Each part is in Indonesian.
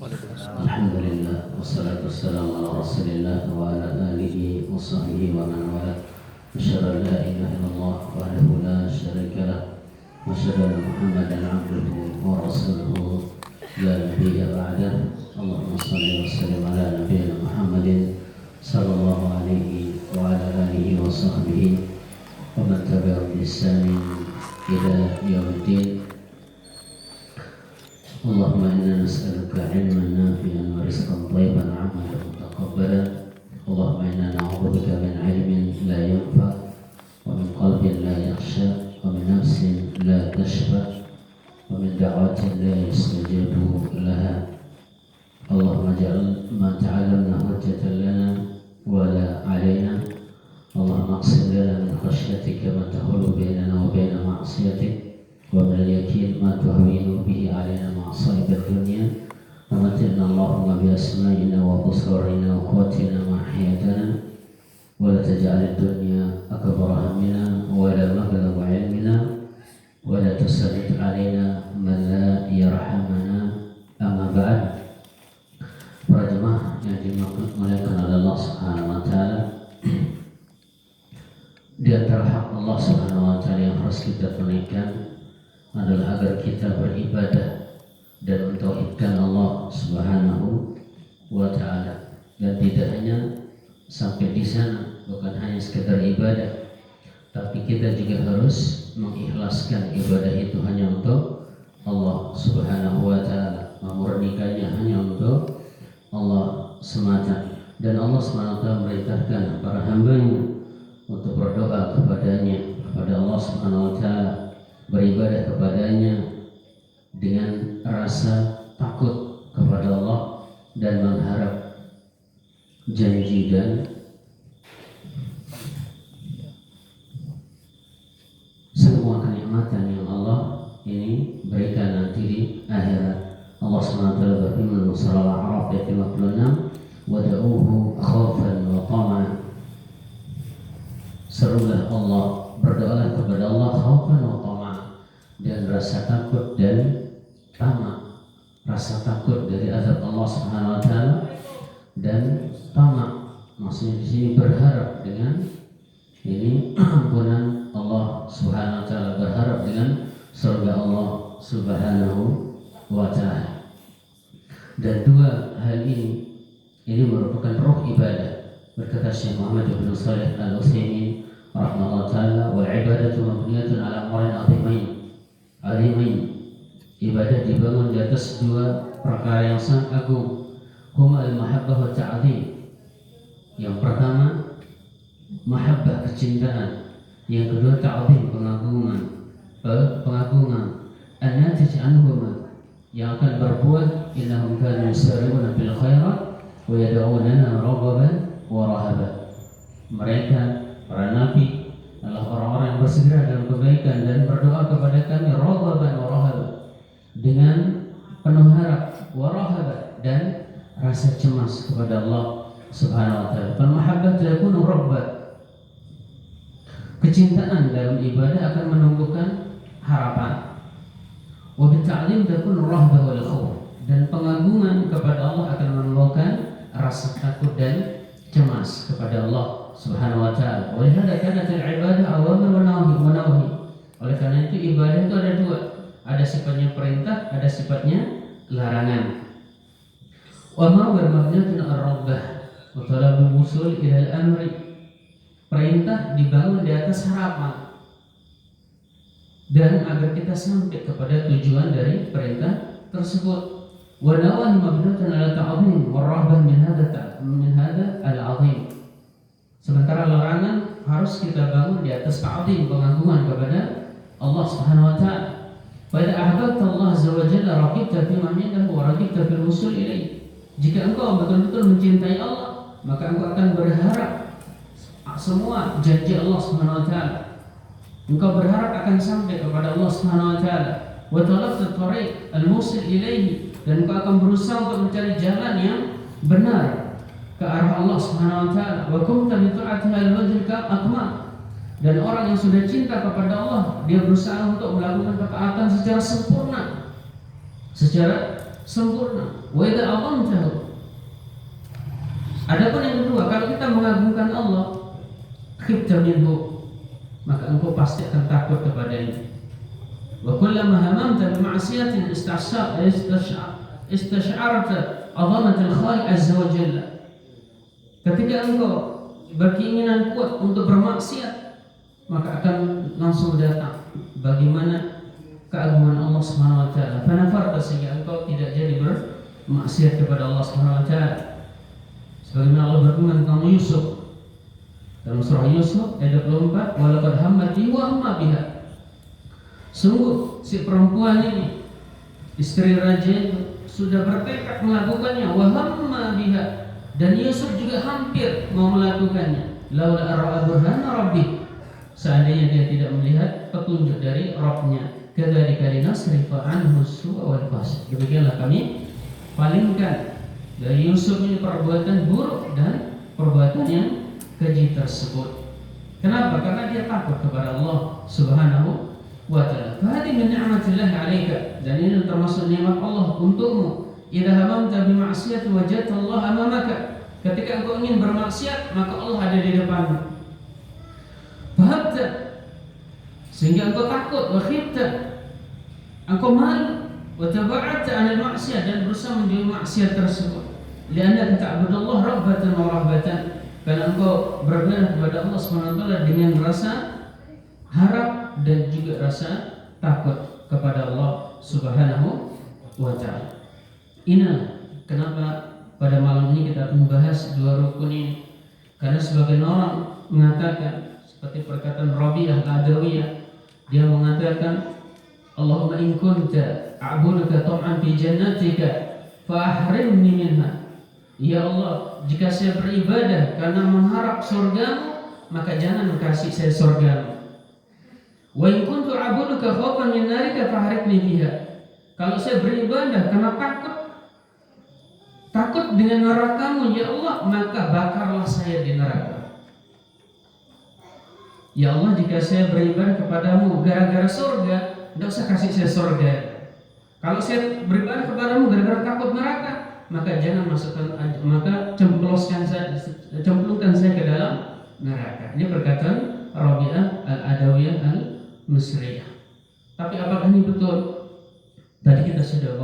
Alhamdulillah, wassalatu wassalamu ala rasulillah wa ala alihi wa sahbihi wa man wala. Asyhadu an la ilaha illallah wahdahu la syarika lah wa asyhadu anna Muhammadan abduhu wa rasuluhu la nabiyya ba'dah. Allahumma shalli wa sallim ala nabiyyina Muhammadin sallallahu alaihi wa ala alihi wa sahbihi wa man tabi'ahum bi ihsanin ila yaumiddin. Allahumma inna nas'aluka ilman nafi'an wa rizqan thayyiban wa 'amalan mutaqabbalan. Allahumma inna na'udzubika min 'ilmin la yanfa' wa min qalbin la yakhsha wa min nafsin la tashba wa min da'watin la yastajabu laha. Allahumma ij'al ma ta'allamna hujjatan lana wa la 'alaina. Allahumma aqsim lana min khashyatika ma tahulu bainana wa baina ma'siyatik wa min al-yaqin ma tuhawwinu bihi 'alaina مصائب الدنيا ومتعنا اللهم بأسمائنا وبصرنا وقوتنا ما أحييتنا ولا تجعل الدنيا أكبر همنا ولا مبلغ علمنا ولا تسلط علينا من لا يرحمنا. أما بعد. Para jemaah yang dimuliakan oleh Allah Subhanahu wa taala, di antara hak Allah Subhanahu wa taala yang harus kita tunaikan adalah agar kita beribadah dan mentauhidkan Allah Subhanahu wa taala, dan tidak hanya sampai di sana, bukan hanya sekedar ibadah, tapi kita juga harus mengikhlaskan ibadah itu hanya untuk Allah Subhanahu wa taala, memurnikannya hanya untuk Allah semata. Dan Allah Subhanahu wa taala memerintahkan para hamba-Nya untuk berdoa kepadanya, kepada Allah Subhanahu wa taala, beribadah kepadanya dengan rasa takut kepada Allah dan mengharap janji dan semua kenikmatan yang Allah ini berikan nanti di akhirat. Allah SWT berfirman di surah Al-A'raf ayat 56, "Wad'uuhu khaufan wa tama'an." Serulah Allah, berdoalah kepada Allah khaufan wa tama'an, dan rasa takut dan tamak, rasa takut dari azab Allah Subhanahu wa taala, dan tamak maksudnya di sini berharap dengan ini ampunan Allah Subhanahu wa taala, berharap dengan surga Allah Subhanahu wa taala. Dan dua hal ini merupakan ruh ibadah. Berkata Syekh Muhammad bin Shalih Al-Utsaimin rahimahullah taala, "Wal ibadatu mabniyatun ala amrayn 'azimain." Ibadah dibangun di atas dua perkara yang sangat agung. Huma al-mahabbah wa ta'zim. Yang pertama mahabbah, kecintaan. Yang kedua ta'zim, pengagungan. Pengagungan. An-natij anhuma, yang akan berbuat innahum kanu yusari'una bil khairat wa yad'unana raghaban wa rahaban. Mereka para nabi adalah orang-orang yang bersegera dalam kebaikan dan berdoa kepada kami raghaban wa rahaban, dengan penuh harap, warahaba, dan rasa cemas kepada Allah Subhanahu wa taala. Al-mahabbah takunu rabba. Kecintaan dalam ibadah akan menumbuhkan harapan. Wa bita'lim takunu rahbah wal khauf, dan pengagungan kepada Allah akan menumbuhkan rasa takut dan cemas kepada Allah Subhanahu wa taala. Wa hadza kanat al-ibadah awamir wa nawahi. Oleh karena itu ibadah itu ada dua. Ada sifatnya perintah, ada sifatnya larangan. Wa ma wa mabniyatun ar-rabbah wa talabul wusul ila al-amri. Perintah dibangun di atas harapan, dan agar kita sampai kepada tujuan dari perintah tersebut. Wa nawahi mabniyatun ala ta'zim wa rahbah min hadha al-'azim. Sementara larangan harus kita bangun di atas ta'zim, pengagungan kepada Allah Subhanahu wa taala. Pada ahbabta Allah azza wa jalla raqibta fi ma 'indahu wa raqibta fil wusul ilaih. Jika engkau betul-betul mencintai Allah, maka engkau akan berharap semua janji Allah Subhanahu wa taala. Engkau berharap akan sampai kepada Allah Subhanahu wa taala. Wa talabta tariq al-musil ilaih, dan engkau akan berusaha untuk mencari jalan yang benar ke arah Allah Subhanahu wa taala. Wa kunta bi ta'atihi al-wajh akmal. Dan orang yang sudah cinta kepada Allah, dia berusaha untuk melakukan ketaatan secara sempurna, secara sempurna. Wa idza a'zamtahu. Adapun yang kedua, kalau kita mengagungkan Allah, khifta minhu, maka engkau pasti akan takut kepadanya. Wa kullama hamamta bi ma'siyatin istash'arta 'azamatal khaliq azza wa jalla. Ketika engkau berkeinginan kuat untuk bermaksiat, maka akan langsung datang bagaimana keagungan Allah Subhanahu wa taala. Fanafarta, sehingga engkau tidak jadi bermaksiat kepada Allah Subhanahu wa taala. Sebagaimana Allah berfirman tentang Yusuf dalam surah Yusuf ayat 24, wa laqad hammat wa hamma biha. Sungguh si perempuan ini, istri raja itu, sudah bertekad melakukannya, wa hamma biha, dan Yusuf juga hampir mau melakukannya. Laula ara'a burhana rabbih, seandainya dia tidak melihat petunjuk dari Rabb-nya. Kadzalika linasrifa anhu as-su'a wal fahsya. Demikianlah kami palingkan dari Yusuf ini perbuatan buruk dan perbuatan yang keji tersebut. Kenapa? Karena dia takut kepada Allah Subhanahu wa ta'ala. Fahadi min ni'matillah 'alaika, dan ini termasuk nikmat Allah untukmu. Idza hamamta bi ma'siyati wajadta Allah amamaka. Ketika engkau ingin bermaksiat, maka Allah ada di depanmu. Fahabta, sehingga engkau takut, wa khifta, engkau malu, wa taba'ata 'anil ma'siyah, dan berusaha menjauhi maksiat tersebut. Lianna ta'budallah rabbatan wa rahbatan, karena engkau beribadah kepada Allah SWT dengan rasa harap dan juga rasa takut kepada Allah Subhanahu wa ta'ala. Inilah kenapa pada malam ini kita membahas dua rukun ini. Karena sebagian orang mengatakan, seperti perkataan Rabi'ah al-Adawiyah, dia mengatakan, Allahumma in kunta a'buduka tam'an fi jannatika fa'ahrimni minha. Ya Allah, jika saya beribadah karena mengharap surgamu, maka jangan kasih saya surgamu. Wa in kuntu a'buduka khaufan min narika fa'ahrimni fiha. Kalau saya beribadah karena takut dengan nerakamu, ya Allah, maka bakarlah saya di neraka. Ya Allah, jika saya beribadah kepadamu gara-gara surga, tidak usah kasih saya surga. Kalau saya beribadah kepadamu gara-gara takut neraka, maka jangan maka cemplungkan saya ke dalam neraka. Ini perkataan Rabi'ah al-Adawiyah al-Misriyah. Tapi apakah ini betul? Tadi kita sudah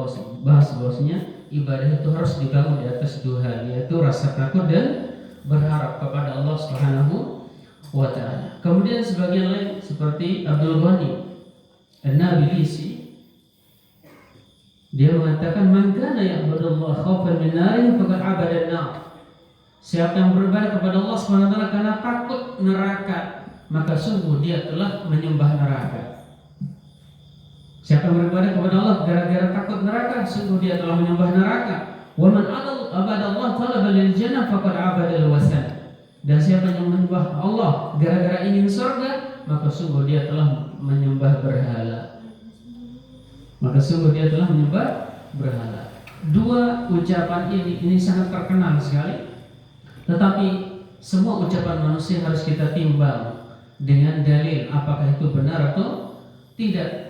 bahas bahwasanya ibadah itu harus dibangun di atas dua hal, yaitu rasa takut dan berharap kepada Allah Subhanahu wa ta'ala. Kemudian sebagian lain seperti Abdul Ghani An-Nabilisi, dia mengatakan, man kana ya'budullaha khaufan min narin faqad 'abada an-nar. Siapa yang beribadah kepada Allah Subhanahu wa ta'ala karena takut neraka, maka sungguh dia telah menyembah neraka. Siapa yang beribadah kepada Allah gara-gara takut neraka, sungguh dia telah menyembah neraka. Wa man abada Allah talaba lil jannah faqad 'abada al-wasan. Dan siapa yang menyembah Allah gara-gara ingin surga, maka sungguh dia telah menyembah berhala. Dua ucapan ini sangat terkenal sekali. Tetapi semua ucapan manusia harus kita timbang dengan dalil apakah itu benar atau tidak.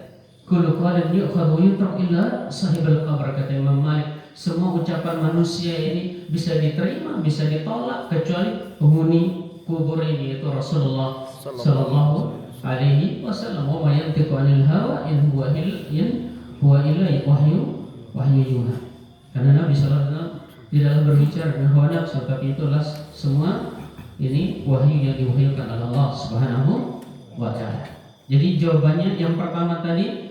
Kullu qawlin yu'khadhu yutrak illa sahibal qabr, kata Imam Malik. Semua ucapan manusia ini bisa diterima, bisa ditolak, kecuali penghuni kubur ini, yaitu Rasulullah sallallahu alaihi wasallam. Wa ma yantiqu 'anil hawa in huwa illa wahyu yuha. Karena Nabi sallallahu alaihi wasallam tidaklah berbicara dengan hawa nafsu, tapi itulah semua ini wahyu yang diwahyukan oleh Allah Subhanahu wa ta'ala. Jadi jawabannya yang pertama tadi,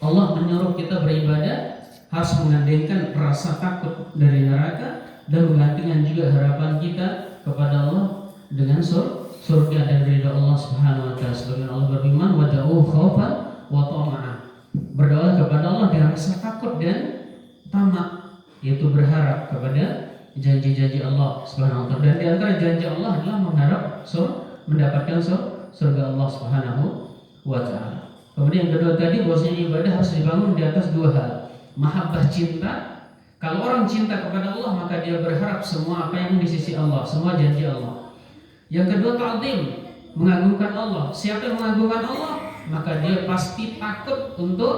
Allah menyuruh kita beribadah harus mengandalkan rasa takut dari neraka dan menggantikan juga harapan kita kepada Allah dengan surga dan ridha Allah Subhanahu wa ta'ala. Sebagaimana Allah berfirman, wad'uhu khaufan wa tama'an. Berdoa kepada Allah dengan rasa takut dan tamak, yaitu berharap kepada janji-janji Allah Subhanahu wa ta'ala. Dan di antara janji Allah adalah mengharap mendapatkan surga Allah Subhanahu wa ta'ala. Kemudian yang kedua tadi, bahwasanya ibadah harus dibangun di atas dua hal. Mahabbah, cinta. Kalau orang cinta kepada Allah, maka dia berharap semua apa yang di sisi Allah, semua janji Allah. Yang kedua, ta'zim, mengagungkan Allah. Siapa yang mengagungkan Allah, maka dia pasti takut untuk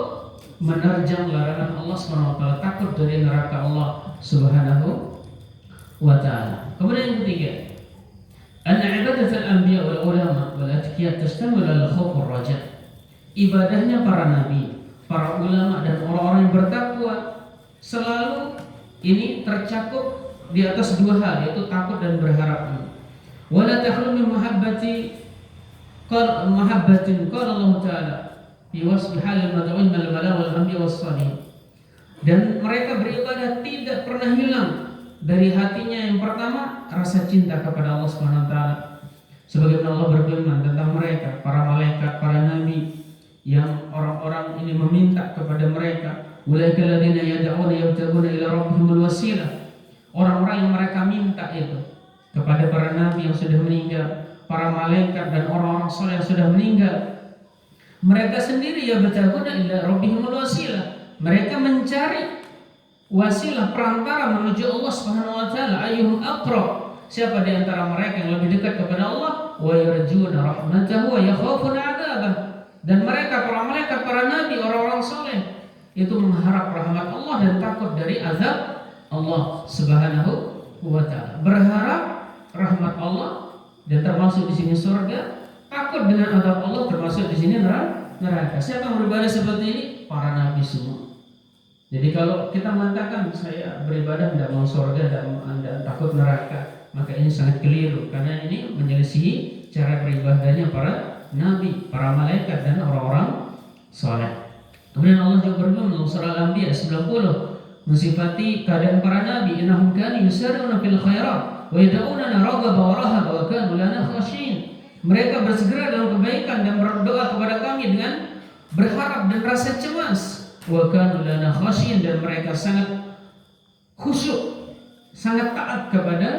menerjang larangan Allah Subhanahu wa taala, takut dari neraka Allah Subhanahu wa taala. Kemudian yang ketiga, anna ibadat al-anbiya wal ulama wal atqiya tastamil al khauf wal raja. Ibadahnya para nabi, para ulama dan orang-orang yang bertakwa selalu ini tercakup di atas dua hal, yaitu takut dan berharap. Wala takhlu min mahabbatin qala Allah taala fi wasfi halil mad'un wal mala wal anbiya was salihin. Dan mereka beribadah tidak pernah hilang dari hatinya yang pertama rasa cinta kepada Allah Subhanahu wa taala. Sebagaimana Allah berfirman tentang mereka, para malaikat, para nabi yang orang-orang ini meminta kepada mereka, ulaika alladziina yad'una yabtaguna ila rabbihimul wasilah. Orang-orang yang mereka minta itu kepada para nabi yang sudah meninggal, para malaikat dan orang-orang saleh yang sudah meninggal. Mereka sendiri yabtaguna ila rabbihimul wasilah. Mereka mencari wasilah, perantara menuju Allah Subhanahu wa taala. Ayyuhum aqrab, siapa di antara mereka yang lebih dekat kepada Allah? Wa yarjuna rahmatahu wa yakhafuna 'adzabah. Dan mereka, para malaikat, para nabi, orang-orang soleh itu mengharap rahmat Allah dan takut dari azab Allah Subhanahu wa taala. Berharap rahmat Allah dan termasuk di sini surga, takut dengan azab Allah termasuk di sini neraka. Siapa yang beribadah seperti ini? Para nabi semua. Jadi kalau kita mengatakan saya beribadah tidak mau surga dan takut neraka, maka ini sangat keliru, karena ini menyelisihi cara beribadahnya para nabi, para malaikat dan orang-orang saleh. Kemudian Allah juga berfirman dalam surah Al-Anbiya 90 mensifati keadaan para nabi, innahum kanu yusarruna fil khairat wa yad'unana raghaban wa rahaban wa kanu lana khashin. Mereka bersegera dalam kebaikan dan berdoa kepada kami dengan berharap dan rasa cemas. Wa kanu lana khashin, dan mereka sangat khusyuk, sangat taat kepada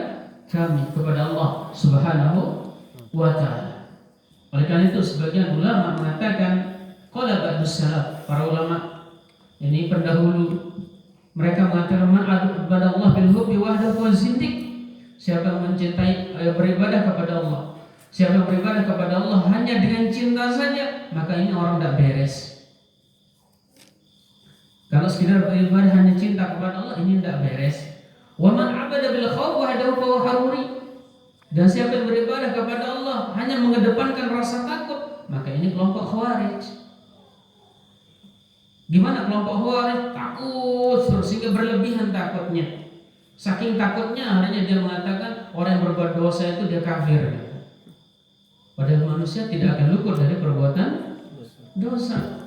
kami, kepada Allah Subhanahu wa taala. Oleh karena itu sebagian ulama mengatakan, qala ba'dus salaf, para ulama ini pendahulu, mereka mengatakan man a'bada Allah bil hubbi wahdahu wa zindiq. Siapa yang mencintai beribadah kepada Allah, siapa yang beribadah kepada Allah hanya dengan cinta saja, maka ini orang tidak beres. Kalau sekedar beribadah hanya cinta kepada Allah, ini tidak beres. Wa man 'abada bil khauf wahdahu fa huwa haruri. Dan siapa yang beribadah kepada Allah hanya mengedepankan rasa takut, maka ini kelompok Khawarij. Gimana kelompok Khawarij? Takut sehingga berlebihan takutnya. Saking takutnya akhirnya dia mengatakan orang yang berbuat dosa itu dia kafir. Padahal manusia tidak akan luput dari perbuatan dosa.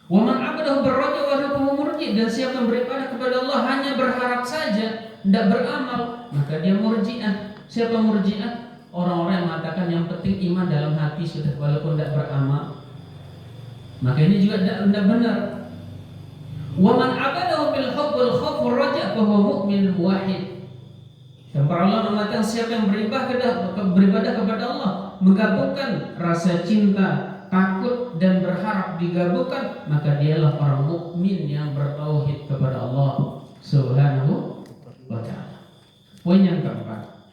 Wa man 'abadahu birraja wa huwa murji. Dan siapa yang beribadah kepada Allah hanya berharap saja, tidak beramal, maka dia murji'ah. Siapa murji'ah? Orang-orang yang mengatakan yang penting iman dalam hati sudah, walaupun tidak beramal. Maka ini juga tidak benar. Wa man 'abadahu bil hubb wal khauf wal raja' fa huwa mu'min muwahhid. Dan para ulama mengatakan siapa yang beribadah kepada Allah menggabungkan rasa cinta, takut dan berharap digabungkan, maka dialah orang mukmin yang bertauhid kepada Allah Subhanahu wa taala. Poin yang keempat,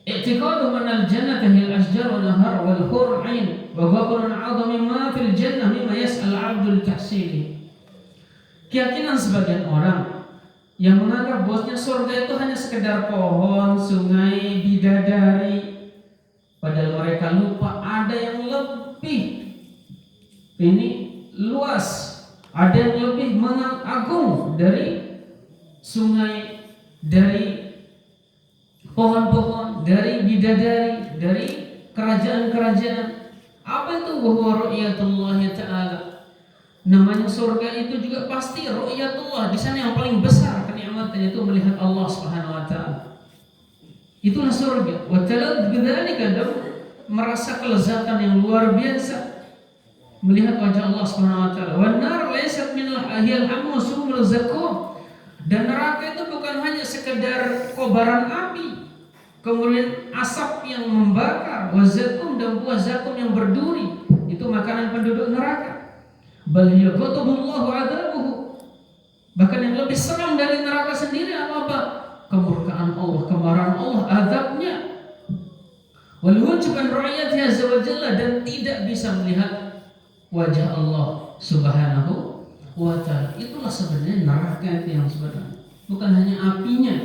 i'tiqadu man al-jannata hiya al-ashjar wal anhar wal hur 'ain wa ghabrun 'azami ma fil jannah mimma yas'al 'abdul tahsili. Keyakinan sebagian orang yang menganggap bahwasanya surga itu hanya sekedar pohon, sungai, bidadari, padahal mereka lupa ada yang lebih ini luas, ada yang lebih agung dari sungai, dari pohon-pohon, dari bidadari, dari kerajaan-kerajaan. Apa itu bahwa ru'yatullah ta'ala? Namanya surga itu juga pasti ru'yatullah. Di sana yang paling besar kenikmatan itu melihat Allah Subhanahu wa taala. Itulah surga. Wa talad bidzalika, dan merasa kelezatan yang luar biasa melihat wajah Allah Subhanahu wa taala. Wan nar laysat min al-ahyal hamsumul zakum. Dan neraka itu bukan hanya sekedar kobaran api, kemudian asap yang membakar, wazakum, dan buah zakum yang berduri. Itu makanan penduduk neraka. Bal yaqtubullahu adabuhu. Bahkan yang lebih seram dari neraka sendiri apa? Kemurkaan Allah, kemarahan Allah, azabnya. Wal hujban ru'yatihi azza wa jalla, dan tidak bisa melihat wajah Allah Subhanahu wa ta'ala. Itulah sebenarnya neraka itu yang sebenarnya, bukan hanya apinya.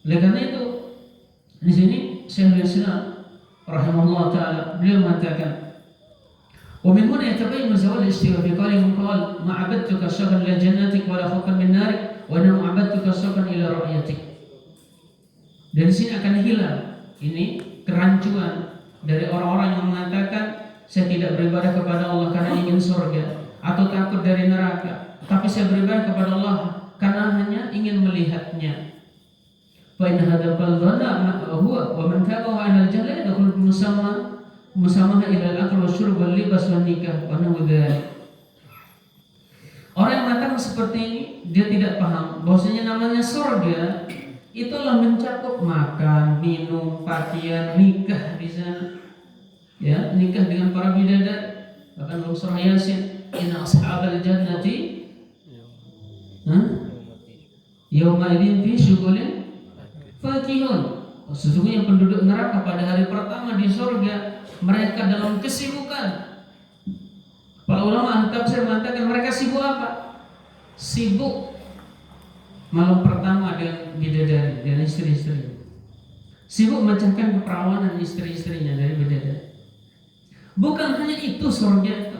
Oleh karena itu di sini Syekhul Islam rahimahullah taala beliau mengatakan, wa min huna yatabayyanu zawal istiwa fi qawlihi qala ma 'abadtuka syabhan ila jannatik wa la khawfan min narik wa inna 'abadtuka syabhan ila ra'yatik. Dan di sini akan hilang ini kerancuan dari orang-orang yang mengatakan saya tidak beribadah kepada Allah karena ingin surga atau takut dari neraka, tapi saya beribadah kepada Allah karena hanya ingin melihatnya. Fa in hadzal qalbana huwa wa man tabawa an al-jahla yadkhulu musamaha ila al-akl wa syurb wal libas wan nikah wa nahu dzalik. Orang yang mengatakan seperti ini dia tidak paham bahwasanya namanya surga itulah mencakup makan, minum, pakaian, nikah di sana. Ya, nikah dengan para bidadari. Bahkan dalam surah Yasin, inna ashabal jannati yauma idzin fi syughulin fakihun. Sesungguhnya penduduk neraka pada hari pertama di surga mereka dalam kesibukan. Para ulama tafsir mengatakan mereka sibuk apa? Sibuk malam pertama dengan bidadari dan istri-istri. Sibuk memecahkan keperawanan istri-istrinya dari bidadari. Bukan hanya itu surga itu.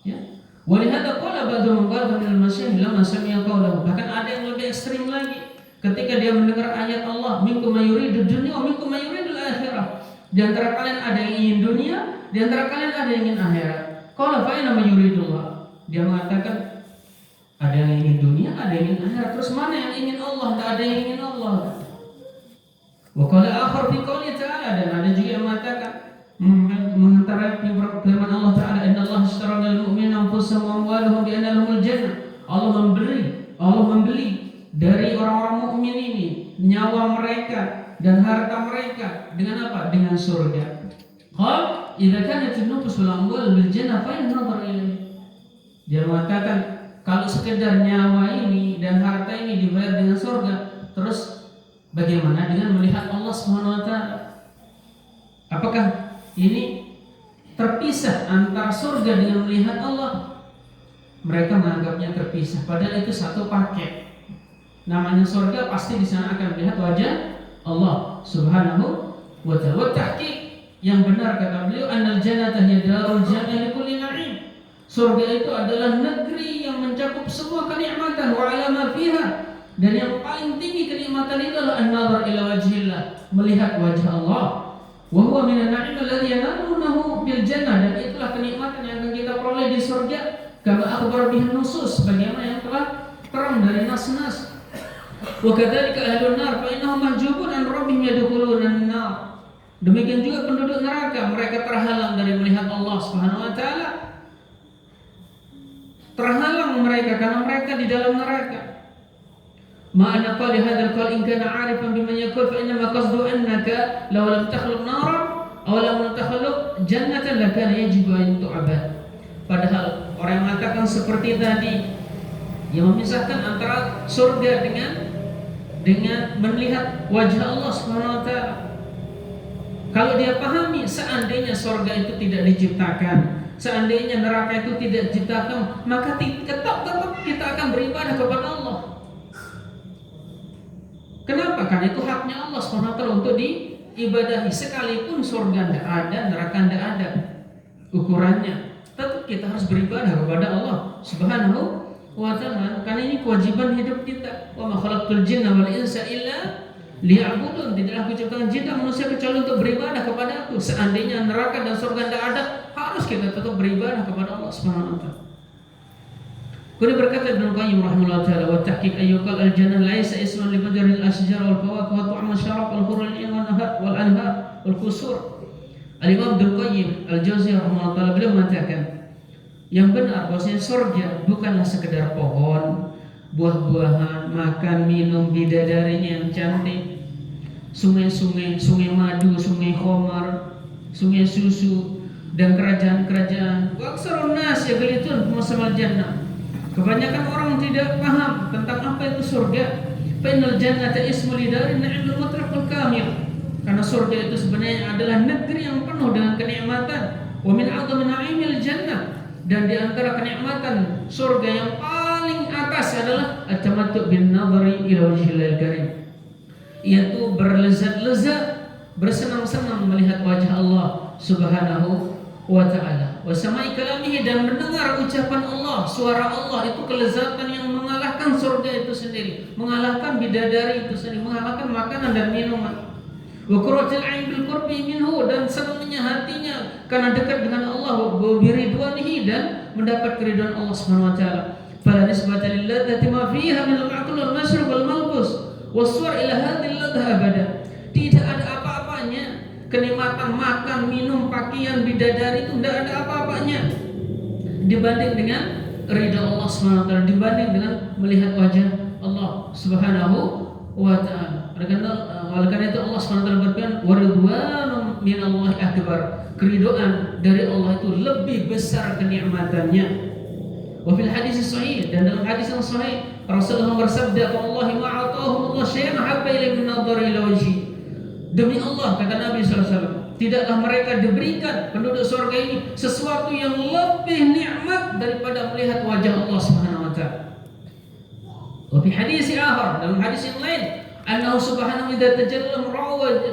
Ya. Walihada qala ba'du man min al-masyayikh lamma sami'a qawlahu. Bahkan ada yang lebih ekstrim lagi. Ketika dia mendengar ayat Allah, minkum may yuridu dunya wa minkum may yuridu al-akhirah. Di antara kalian ada yang ingin dunia, di antara kalian ada yang ingin akhirat. Qala fa inna may yuridullah. Dia mengatakan ada yang ingin dunia, ada yang ingin akhirat. Terus mana yang ingin Allah? Tidak ada yang ingin Allah. Wa qala akhar fi qouli ta'ala, dan ada juga yang mengatakan mengenai firman Allah Ta'ala, inna Allah ishtara minal mu'minina anfusahum wa amwalahum bi anna lahumul jannah. Allah membeli dari orang-orang mukmin ini nyawa mereka dan harta mereka dengan apa? Dengan surga. Qal idza kanat an-nufus wal amwal bil jannah fa an-nazar ilayhi. Dia mengatakan kalau sekedar nyawa ini dan harta ini dibayar dengan surga, terus bagaimana dengan melihat Allah Subhanahu wa taala? Apakah ini terpisah antara surga dengan melihat Allah? Mereka menganggapnya terpisah, padahal itu satu paket. Namanya surga pasti di sana akan melihat wajah Allah Subhanahu wa ta'ala. Tahqiq yang benar kata beliau, annal jannata hiya darul jannah li kulli na'im. Surga itu adalah negeri yang mencakup semua kenikmatan wa ala ma fiha. Dan yang paling tinggi kenikmatan itu adalah an-nazar ila wajhillah, melihat wajah Allah. Wa huwa minan na'im alladhi yanalunahu bil jannah, dan itulah kenikmatan yang akan kita peroleh di surga. Kama akhbar bihi nusus, bagaimana yang telah terang dari nas-nas. Wa kadzalika ahlun nar fa innahum mahjubun an rabbihim yadkhuluna an-nar. Demikian juga penduduk neraka, mereka terhalang dari melihat Allah Subhanahu wa taala. Terhalang mereka karena mereka di dalam neraka. Ma'ana qali hadzal qaul in kana 'arifan biman yaqul fa inna ma qasdu annaka law lam takhluq naran aw lam takhluq jannatan lakana yajibu an tu'bad. Padahal orang yang mengatakan seperti tadi yang memisahkan antara surga dengan melihat wajah Allah Subhanahu wa taala. Kalau dia pahami seandainya surga itu tidak diciptakan, seandainya neraka itu tidak diciptakan, maka tetap kita akan beribadah kepada Allah. Kenapa? Karena itu haknya Allah SWT untuk diibadahi. Sekalipun surga tidak ada, neraka tidak ada ukurannya, tetap kita harus beribadah kepada Allah Subhanahu wa ta'ala. Karena ini kewajiban hidup kita. Wa ma khalaqtul jinna wal insa illa liya'budun. Tidaklah aku ciptakan jin dan manusia kecuali untuk beribadah kepada aku. Seandainya neraka dan surga tidak ada, harus kita tetap beribadah kepada Allah Subhanahu wa ta'ala. Kemudian berkata Ibnu Qayyim rahimahullah taala, wa tahqiq ayyuqal al-jannah laisa isman li badril ashjar wal fawakih wa tu'am syarab wal hurul 'ain wal anhar wal qusur. Al-Imam Ibnu Qayyim al-Jauziyah rahimahullah taala beliau mengatakan yang benar bahwasanya surga bukanlah sekedar pohon, buah-buahan, makan, minum, bidadarinya yang cantik, sungai-sungai, sungai madu, sungai khamar, sungai susu, dan kerajaan-kerajaan. Wa aksarun nas yaghlitun masamal jannah. Kebanyakan orang tidak paham tentang apa itu surga. Fa innal jannata ismu lidarin na'imul mutlaqul kamil. Karena surga itu sebenarnya adalah negeri yang penuh dengan kenikmatan. Wa min 'azami na'imil jannah, Dan di antara kenikmatan surga yang paling atas adalah at-tamattu bin nadhari ila wajhillahil karim, yaitu berlezat-lezat, bersenang-senang melihat wajah Allah Subhanahu wa ta'ala, wa sama'i kalamihi, dan mendengar ucapan Allah, suara Allah. Itu kelezatan yang mengalahkan surga itu sendiri, mengalahkan bidadari itu sendiri, mengalahkan makanan dan minuman. Wa qurratul ain bil qurbi minhu, dan senangnya hatinya karena dekat dengan Allah, wa biridwanihi, dan mendapat keridhaan Allah Subhanahu wa taala. Fala nisbata lil ladzati ma fiha min al-ma'kul wal mashrab wal malbus was-suwar ila hadhihi al-ladzah abada. Tidak ada apa-apanya kenikmatan makan, minum, pakaian, bidadari, itu tidak ada apa-apanya dibanding dengan ridha Allah Subhanahu wa taala, dibanding dengan melihat wajah Allah Subhanahu wa taala. Oleh karena itu Allah Subhanahu wa taala berfirman, wa ridwanun minallahi akbar. Keridhaan dari Allah itu lebih besar kenikmatannya. Wa fil hadis sahih, dan dalam hadis yang sahih Rasulullah bersabda, "Wallahi ma atahum Allah syai'an habba ilaihi min nadhari ila wajhi." Demi Allah, kata Nabi sallallahu alaihi wasallam, tidaklah mereka diberikan penduduk surga ini sesuatu yang lebih nikmat daripada melihat wajah Allah Subhanahu wa taala. Wa fi hadis akhar, dalam hadis yang lain, annahu subhanahu idza tajalla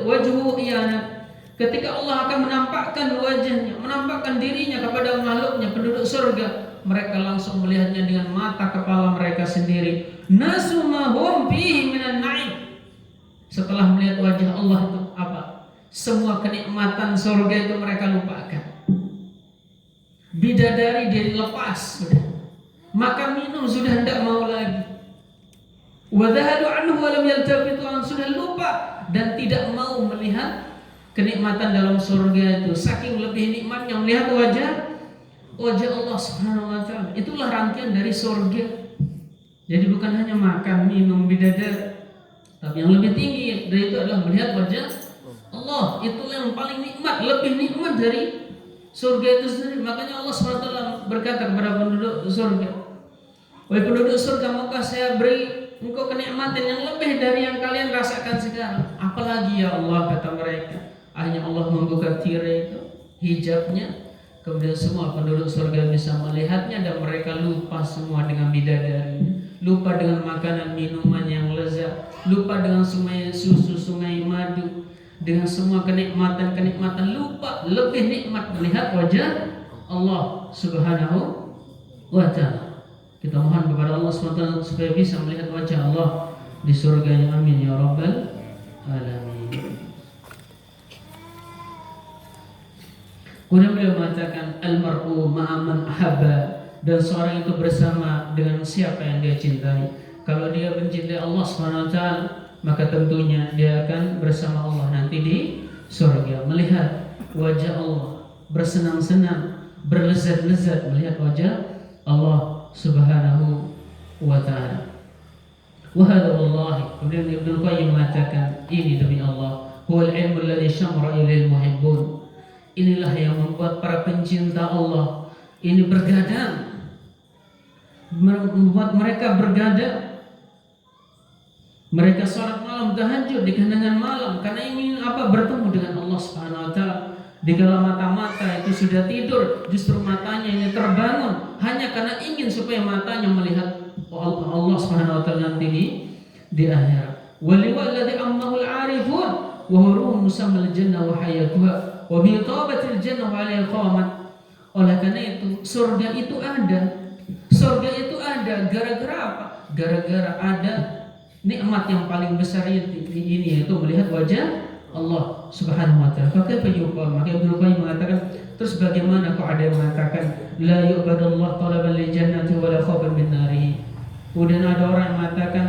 wajhu iyana, ketika Allah akan menampakkan wajahnya, menampakkan dirinya kepada makhluknya, penduduk surga, mereka langsung melihatnya dengan mata kepala mereka sendiri. Nasu ma hum fihi minan na'im. Setelah melihat wajah Allah itu apa? Semua kenikmatan surga itu mereka lupakan. Bidadari dilepas sudah. Makan minum sudah tidak mau lagi. Wadahadu anhu walam yaltafitu an, sudah lupa dan tidak mau melihat kenikmatan dalam surga itu. Saking lebih nikmatnya melihat wajah Allah Subhanahu wa taala. Itulah rangkaian dari surga. Jadi bukan hanya makan, minum, bidadari, tapi yang lebih tinggi dari itu adalah melihat wajah Allah. Itulah yang paling nikmat, lebih nikmat dari surga itu sendiri. Makanya Allah Subhanahu wa taala berkata kepada penduduk surga, "Wahai penduduk surga, maka saya beri engkau kenikmatan yang lebih dari yang kalian rasakan sekarang." Apalagi ya Allah, kata mereka. Akhirnya Allah membuka tirai itu, hijabnya, kemudian semua penduduk surga bisa melihatnya, dan mereka lupa semua dengan bidadarinya, lupa dengan makanan minuman yang lezat, lupa dengan sungai susu, sungai madu, dengan semua kenikmatan-kenikmatan, lupa lebih nikmat melihat wajah Allah Subhanahu wa ta'ala. Kita mohon kepada Allah SWT supaya bisa melihat wajah Allah di surganya. Amin ya rabbal alamin. Kemudian beliau mengatakan, al-mar'u ma'aman ahabba, dan seorang itu bersama dengan siapa yang dia cintai. Kalau dia mencintai Allah SWT, maka tentunya dia akan bersama Allah nanti di surga, melihat wajah Allah, bersenang-senang, berlezat-lezat melihat wajah Allah Subhanahu wa ta'ala. Wa hadha wallahi, kemudian Ibnu Qayyim mengatakan, ini demi Allah, huwal ilmu alladhi syamra ilal muhibbun. Inilah yang membuat para pencinta Allah ini bergadang, membuat mereka bergadang. Mereka salat malam, tahajud di kehendangan malam karena ingin apa? Bertemu dengan Allah Subhanahu wa ta'ala. Dikala mata-mata itu sudah tidur, justru matanya ini terbangun hanya karena ingin supaya matanya melihat Allah Subhanahu wa ta'ala nanti di akhirat. Waliwalladzi ammahu al-arifun wa hurum musammal jannah wa hayatuha wa bi tabatil jannah wa alaihi qamat. Oleh karena itu surga itu ada. Surga itu ada gara-gara apa? Gara-gara ada nikmat yang paling besar ini, yaitu melihat wajah Allah Subhanahu wa ta'ala. Maka Ibnu Qayyim mengatakan, terus bagaimana kok ada yang mengatakan la yu'badallah talaban li jannati wa la khaufan min nari. Kemudian ada orang yang mengatakan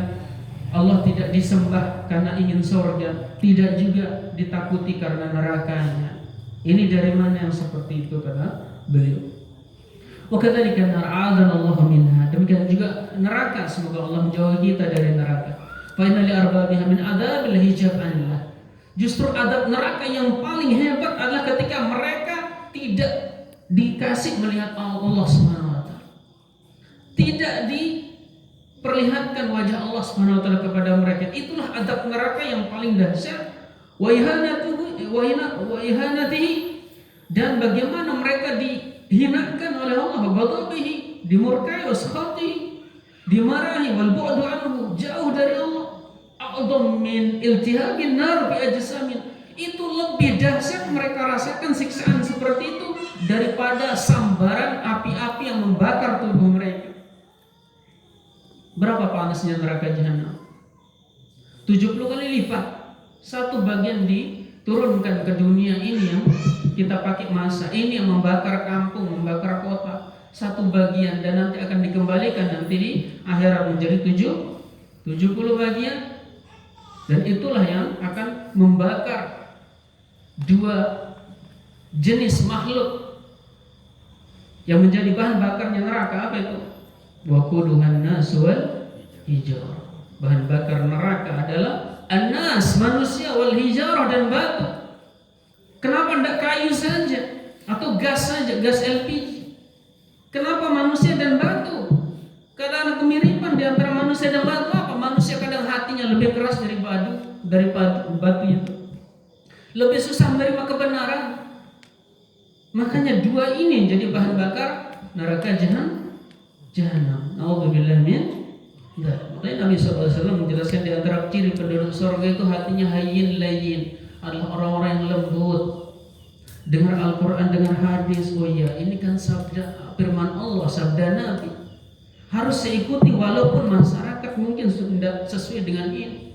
Allah tidak disembah karena ingin surga, tidak juga ditakuti karena nerakanya. Ini dari mana yang seperti itu, kata beliau. Wa kadzalika nar'adzanallahu minha. Demikian juga neraka, semoga Allah menjauhi kita dari neraka. Fa inna li arbabiha min adzabil hijab anillah. Justru adab neraka yang paling hebat adalah ketika mereka tidak dikasih melihat Allah Subhanahu wa ta'ala. Tidak diperlihatkan wajah Allah Subhanahu wa ta'ala kepada mereka. Itulah adab neraka yang paling dahsyat. Wa ihanatihi, dan bagaimana mereka dihinakan oleh Allah, ghadabihi, dimurkai, waskhatihi, dimarahi, wal bu'du anhu, jauh dari Allah. A'dham min iltihabin nar bi ajsamin, itu lebih dahsyat mereka rasakan siksaan seperti itu daripada sambaran api-api yang membakar tubuh mereka. Berapa panasnya neraka jahanam? 70 kali lipat. Satu bagian diturunkan ke dunia ini yang kita pakai masa, ini yang membakar kampung, membakar kota. Satu bagian, dan nanti akan dikembalikan nanti di akhirat menjadi 70 bagian. Dan itulah yang akan membakar dua jenis makhluk yang menjadi bahan bakarnya neraka. Apa itu? Waquduhan nas wal hijarah. Bahan bakar neraka adalah an-nas, manusia, wal hijarah, dan batu. Kenapa tidak kayu saja atau gas saja, gas LPG? Kenapa manusia dan batu? Kadang ada kemiripan di antara manusia dan batu. Apa? Manusia kadang hatinya lebih keras dari batu itu. Lebih susah menerima kebenaran. Makanya dua ini jadi bahan bakar neraka jahanam. Nauzubillah min dzalik. Makanya Nabi SAW menjelaskan di antara ciri penduduk surga itu hatinya hayyin layyin, adalah orang-orang yang lembut, dengar Al-Quran, dengar hadis. Oh iya, ini kan sabda firman Allah, sabda Nabi, harus saya ikuti walaupun masyarakat mungkin tidak sesuai dengan ini.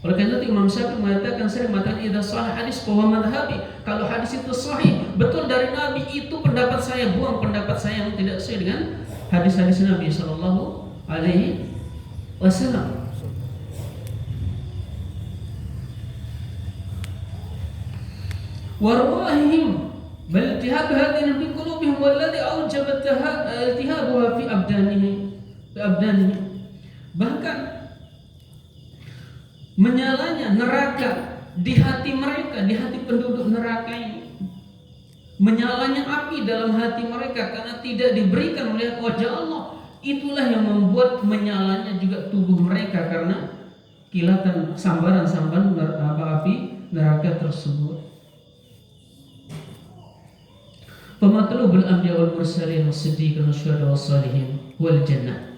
Oleh karena itu Imam Syafi'i mengatakan, sering mengatakan, idza sahih hadis fa huwa madhhabi. Kalau hadis itu sahih, betul dari Nabi, itu pendapat saya, buang pendapat saya yang tidak sesuai dengan hadis-hadis Nabi sallallahu alaihi wasallam. Warwahihim bal iltihab hadhihi fi qulubihim walladhi awjaba iltihabuha fi abdanihim. Bahkan menyalanya neraka di hati mereka, di hati penduduk neraka ini. Menyalanya api dalam hati mereka karena tidak diberikan melihat wajah Allah. Itulah yang membuat menyalanya juga tubuh mereka karena kilatan sambaran-sambaran api neraka tersebut. Pematlubul anbiya wal mursalin was-siddiqin wasyuhada was-salihin wal jannah.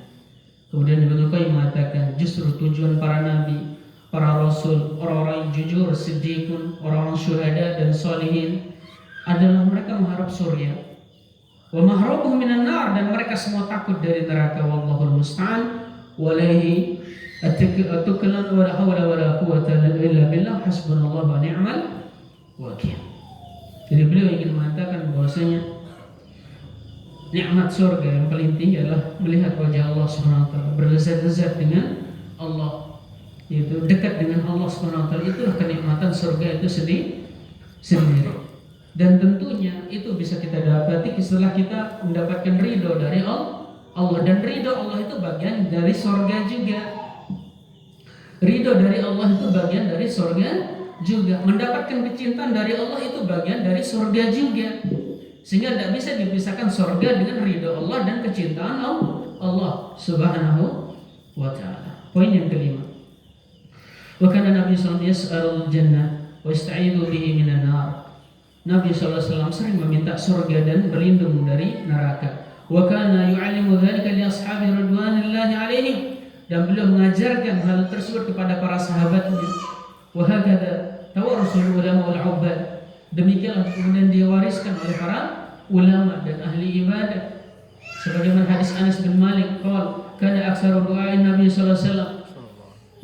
Kemudian Ibnu Qayyim mengatakan justru tujuan para nabi, para rasul, orang-orang yang jujur, siddiqun, orang-orang syuhada dan salihin adalah mereka mengharap surga. Wa mahrabuhum minan nar, dan mereka semua takut dari neraka. Wallahul musta'an walaihi atukalan wa la hawla wa la quwwata illa billah hasbunallahu wa ni'mal wakil. Jadi beliau ingin mengatakan bahwasanya nikmat surga yang paling tinggi adalah melihat wajah Allah Subhanahu wa taala, berlezat-lezat dengan Allah, yaitu dekat dengan Allah Subhanahu wa taala. Itulah kenikmatan surga itu sendiri. Dan tentunya itu bisa kita dapati setelah kita mendapatkan ridho dari Allah. Dan ridho Allah itu bagian dari surga juga. Ridho dari Allah itu bagian dari surga juga. Mendapatkan kecintaan dari Allah itu bagian dari surga juga. Sehingga tidak bisa dipisahkan surga dengan ridho Allah dan kecintaan Allah Subhanahu wa ta'ala. Poin yang kelima, wa kana Nabi sallallahu alaihi wasallam yas'alul jannah wa yasta'idhu bihi minan nar. Nabi SAW sering meminta surga dan berlindung dari neraka. Wa kana yu'allimu dzalika li ashabi ridwanillahi alaihim, dan beliau mengajarkan hal tersebut kepada para sahabatnya. Wa hakadha tawarrusul ulama wal 'ubbad, demikianlah kemudian diwariskan oleh para ulama dan ahli ibadah. Sebagaimana hadis Anas bin Malik qala kana aktsaru du'a'in Nabi sallallahu alaihi wasallam,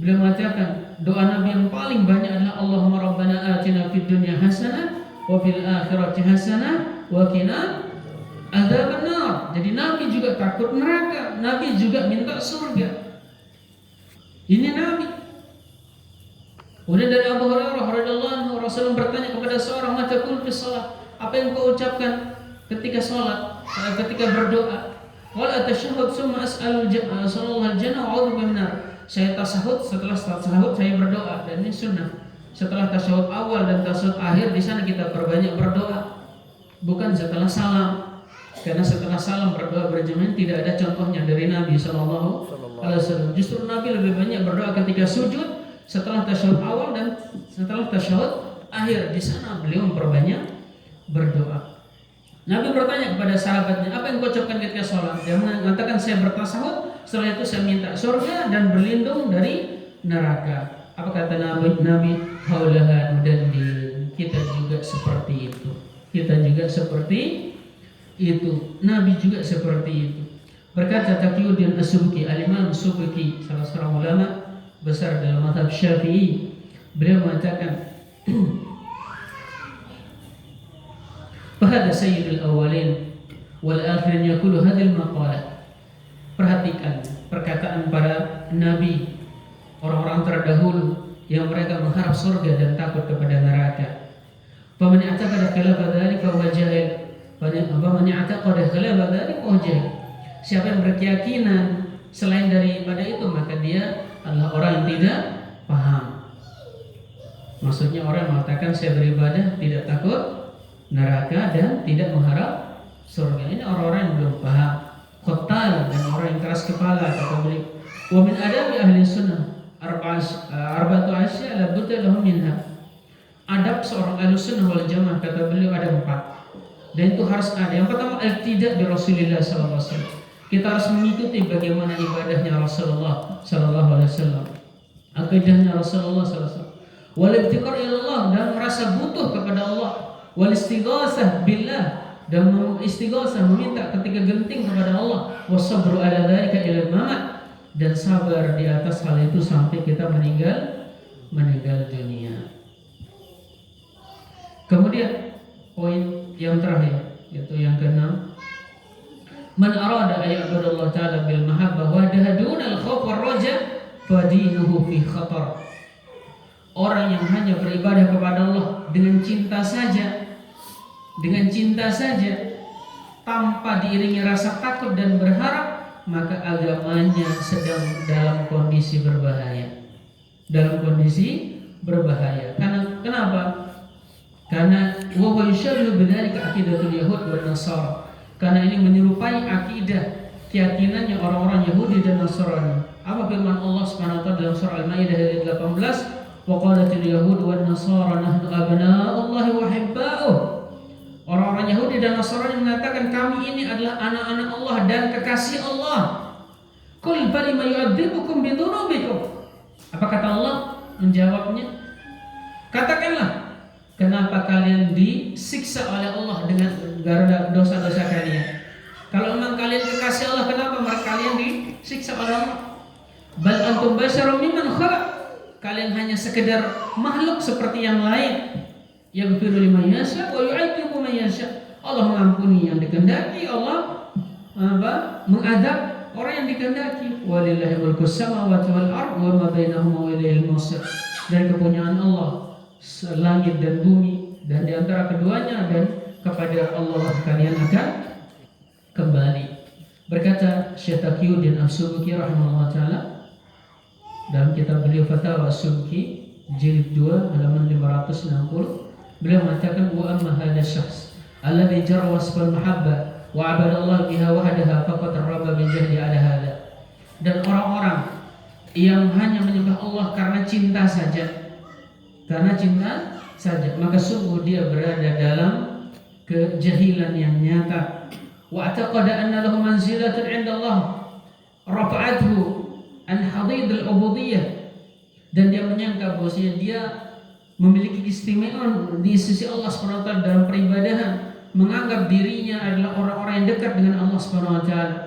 beliau mengatakan doa Nabi yang paling banyak adalah Allahumma rabbana atina fid dunya hasanah wa fil akhirati hasanah wa qina adzabannar. Jadi Nabi juga takut neraka, Nabi juga minta surga. Ini Nabi. Kemudian dari Abu Hurairah radhiyallahu anhu, Rasulullah bertanya kepada seorang, "Ma taqul fi shalah?" Apa yang kau ucapkan ketika salat, ketika berdoa? Qala atashahhud tsumma as'alul jannah wa a'udzu minar. Saya tasahud, setelah tasahud saya berdoa, dan ini sunnah. Setelah tasyahud awal dan tasyahud akhir, di sana kita perbanyak berdoa, bukan setelah salam. Karena setelah salam berdoa berjamaah tidak ada contohnya dari Nabi sallallahu alaihi wasallam. Justru Nabi lebih banyak berdoa ketika sujud, setelah tasyahud awal dan setelah tasyahud akhir. Di sana beliau memperbanyak berdoa. Nabi bertanya kepada sahabatnya, apa yang kau ucapkan ketika sholat? Dia mengatakan, saya bertasawuf, setelah itu saya minta surga dan berlindung dari neraka. Apa kata Nabi? Haulaha mudandin. Kita juga seperti itu. Kita juga seperti itu. Nabi juga seperti itu. Berkata Taqiyuddin As-Subki, Al-Imam Subki, salah seorang ulama besar dalam mazhab Syafi'i, beliau mengatakan, Fahada sayyidul awalin wal akhirin yakulu hadil maqalah. Perhatikan perkataan para nabi, orang-orang terdahulu yang mereka mengharap surga dan takut kepada neraka. Faman i'taqada khilafa dzalika fa jahil. Faman i'taqada khilafa dzalika fa jahil. Siapa yang berkeyakinan selain daripada itu, maka dia adalah orang yang tidak paham. Maksudnya orang yang mengatakan saya beribadah tidak takut neraka dan tidak mengharap surga. Ini orang-orang yang belum paham. Qattal dan orang yang keras kepala, kata beliau. Wa min adabi ahli sunnah arba'atu asya la budda lahum minha. Adab seorang ahli sunnah wal jamaah, kata beliau, ada 4. Dan itu harus ada. Yang pertama, al-iqtida' bi Rasulillah sallallahu alaihi wasallam. Kita harus mengikuti bagaimana ibadahnya Rasulullah sallallahu alaihi wasallam. Akidahnya Rasulullah sallallahu alaihi wasallam. Wal ibtiqar ila Allah, dan merasa butuh kepada Allah. Wal istighasah billah, dan istighasah meminta ketika genting kepada Allah. Wasabru ala dzalika ila mamat, dan sabar di atas hal itu sampai kita meninggal dunia. Kemudian poin yang terakhir, yaitu yang ke-6, man arada ayyabudallah ta'ala bil mahabbah wa dahaduna al khawf war raja fadinuhu fi khatar. Orang yang hanya beribadah kepada Allah dengan cinta saja, tanpa diiringi rasa takut dan berharap, maka agamanya sedang dalam kondisi berbahaya. Karena kenapa? Karena wa yushbihu bidzalika aqidatul yahud wan nasara. Karena ini menyerupai akidah keyakinannya orang-orang Yahudi dan Nasrani. Apa firman Allah Subhanahu wa taala dalam surah Al-Maidah ayat 18? Wa qalatil yahud wan nasara nahnu abna'ullahi wa hibba'uh. Orang-orang Yahudi dan Nasrani mengatakan kami ini adalah anak-anak Allah dan kekasih Allah. Qul falima yu'adzibukum bidunubikum. Apa kata Allah menjawabnya? Katakanlah, kenapa kalian disiksa oleh Allah dengan gara-gara dosa-dosa kalian? Kalau memang kalian kekasih Allah, kenapa kalian disiksa oleh Allah? Bal antum basyarum mimman khalaq. Kalian hanya sekedar makhluk seperti yang lain. Yaghfiru liman yasha wa yu'adzibu man yasha. Allah mengampuni yang dikehendaki, Allah mengadab orang yang dikehendaki. Walillahi mulkus samawati wal ardh wa ma bainahuma wa ilaihil masir. Dan kepunyaan Allah langit dan bumi dan di antara keduanya, dan kepada Allah kalian akan kembali. Berkata Syekh Taqiyuddin As-Subki rahimahullah ta'ala dalam kitab beliau Fatawa As-Subki jilid 2 halaman 560, beliau mengatakan wa amma hadha syakhs alladhi jarra wasfal mahabbah wa 'abada Allah biha wahdaha faqad raba bil jahli ala hadha. Dan orang-orang yang hanya menyembah Allah karena cinta saja, maka sungguh dia berada dalam kejahilan yang nyata. Wa ataqada anna lahu manzilatun 'inda Allah rafa'athu an hadid al-ubudiyyah, dan dia menyangka bahwasanya dia memiliki keistimewaan di sisi Allah Subhanahu wa taala dalam peribadahan, menganggap dirinya adalah orang-orang yang dekat dengan Allah Subhanahu wa taala.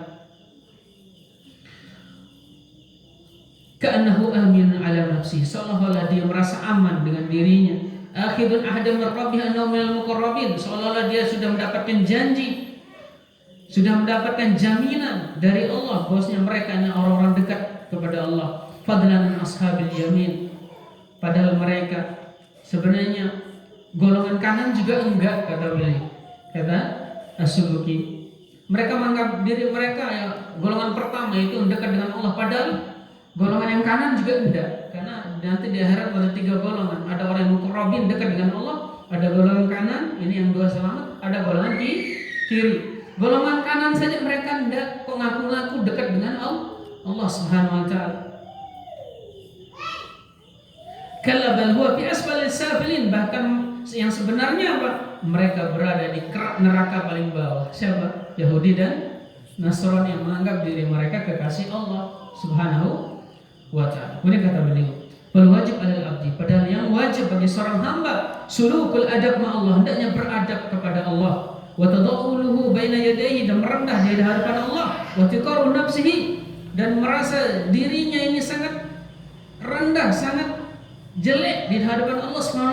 Ka'annahu aminun ala nafsihi, seolah-olah dia merasa aman dengan dirinya. Akhidun ahdan min rabbih annahu minal muqarrabin, seolah-olah dia sudah mendapatkan janji, sudah mendapatkan jaminan dari Allah bahwasanya mereka adalah orang-orang dekat kepada Allah. Fadlan ashabil yamin, padahal mereka sebenarnya golongan kanan juga enggak, kata beliau, kata As-Subki. Mereka menganggap diri mereka ya golongan pertama itu dekat dengan Allah, padahal golongan yang kanan juga enggak. Karena nanti di akhirat ada 3 golongan. Ada orang yang muqarrabin dekat dengan Allah, ada golongan kanan, ini yang 2 selamat, ada golongan di kiri. Golongan kanan saja mereka enggak kok ngaku-ngaku dekat dengan Allah Subhanahu wa taala. Kalla bal huwa fi asfalis safilin, bahkan yang sebenarnya apa? mereka berada di kerak neraka paling bawah. Siapa? Yahudi dan Nasrani yang menganggap diri mereka kekasih Allah Subhanahu wa ta'ala. Kemudian kata beliau, wal wajib alal abdi, padahal yang wajib bagi seorang hamba sulukul adab ma Allah, hendaknya beradab kepada Allah, wa tadawuluhu baina yadayhi, dan merendah di hadapan Allah, wa tiqaru nafsihi, dan merasa dirinya ini sangat rendah, sangat jelek di hadapan Allah Subhanahu